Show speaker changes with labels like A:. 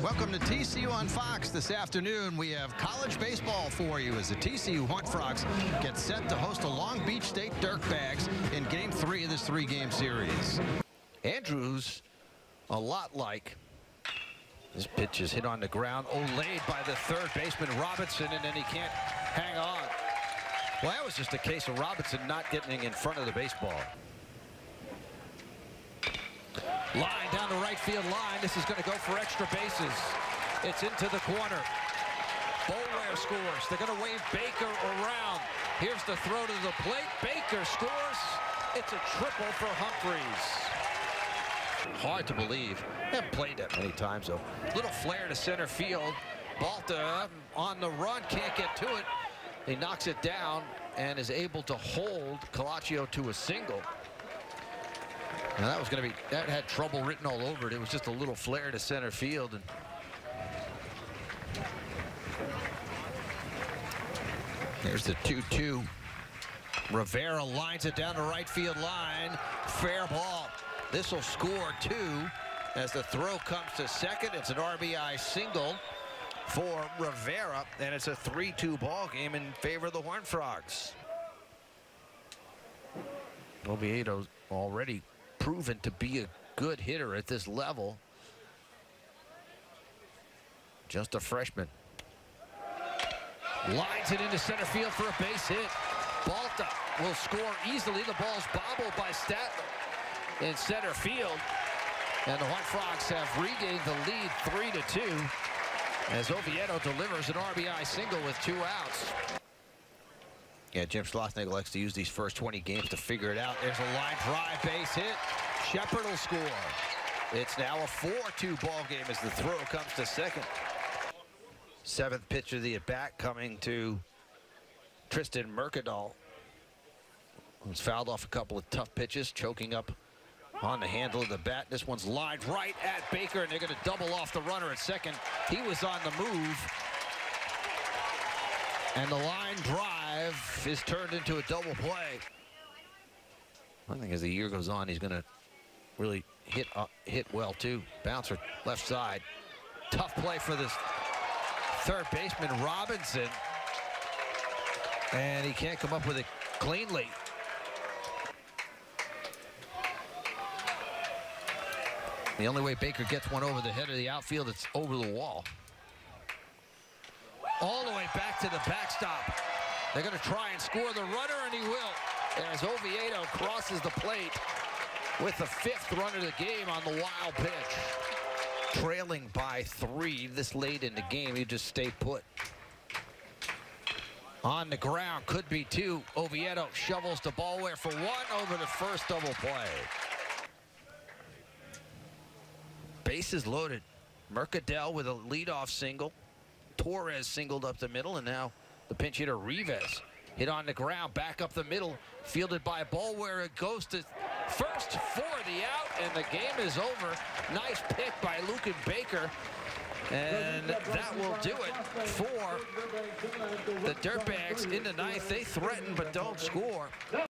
A: Welcome to TCU on Fox. This afternoon, we have college baseball for you as the TCU Horned Frogs get set to host the Long Beach State Dirtbags in Game 3 of this 3-game series. Andrews, a lot like. This pitch is hit on the ground, laid by the third baseman Robinson, and then he can't hang on. Well, that was just a case of Robinson not getting in front of the baseball. Line down the right field line. This is going to go for extra bases. It's into the corner. Boulware scores. They're going to wave Baker around. Here's the throw to the plate. Baker scores. It's a triple for Humphreys. Hard to believe. Haven't played that many times, though. Little flare to center field. Balta on the run. Can't get to it. He knocks it down and is able to hold Calaccio to a single. Now that was going to be, that had trouble written all over it. It was just a little flare to center field. And there's the 2-2. Rivera lines it down the right field line. Fair ball. This will score 2 as the throw comes to second. It's an RBI single for Rivera, and it's a 3-2 ball game in favor of the Horned Frogs. Oviedo's already proven to be a good hitter at this level. Just a freshman. Lines it into center field for a base hit. Balta will score easily. The ball's bobbled by Statler in center field. And the Horned Frogs have regained the lead 3-2 as Oviedo delivers an RBI single with 2 outs. Yeah, Jim Schlossnagle likes to use these first 20 games to figure it out. There's a line drive base hit. Shepard will score. It's now a 4-2 ball game as the throw comes to second. 7th pitch of the at-bat coming to Tristan Mercadal, who's fouled off a couple of tough pitches, choking up on the handle of the bat. This one's lined right at Baker, and they're going to double off the runner at second. He was on the move. And the line drive is turned into a double play. I think as the year goes on, he's going to really hit well, too. Bouncer left side. Tough play for this third baseman, Robinson. And he can't come up with it cleanly. The only way Baker gets one over the head of the outfield, it's over the wall. All the way back to the backstop. They're going to try and score the runner, and he will, as Oviedo crosses the plate with the 5th run of the game on the wild pitch. Trailing by 3 this late in the game, you just stay put. On the ground, could be 2. Oviedo shovels the ball where for 1 over the first double play. Bases loaded. Mercadal with a leadoff single. Torres singled up the middle, and now the pinch hitter Rivas hit on the ground, back up the middle, fielded by a ball where it goes to first for the out, and the game is over. Nice pick by Lucan Baker, and that will do it for the Dirtbags in the 9th. They threaten but don't score.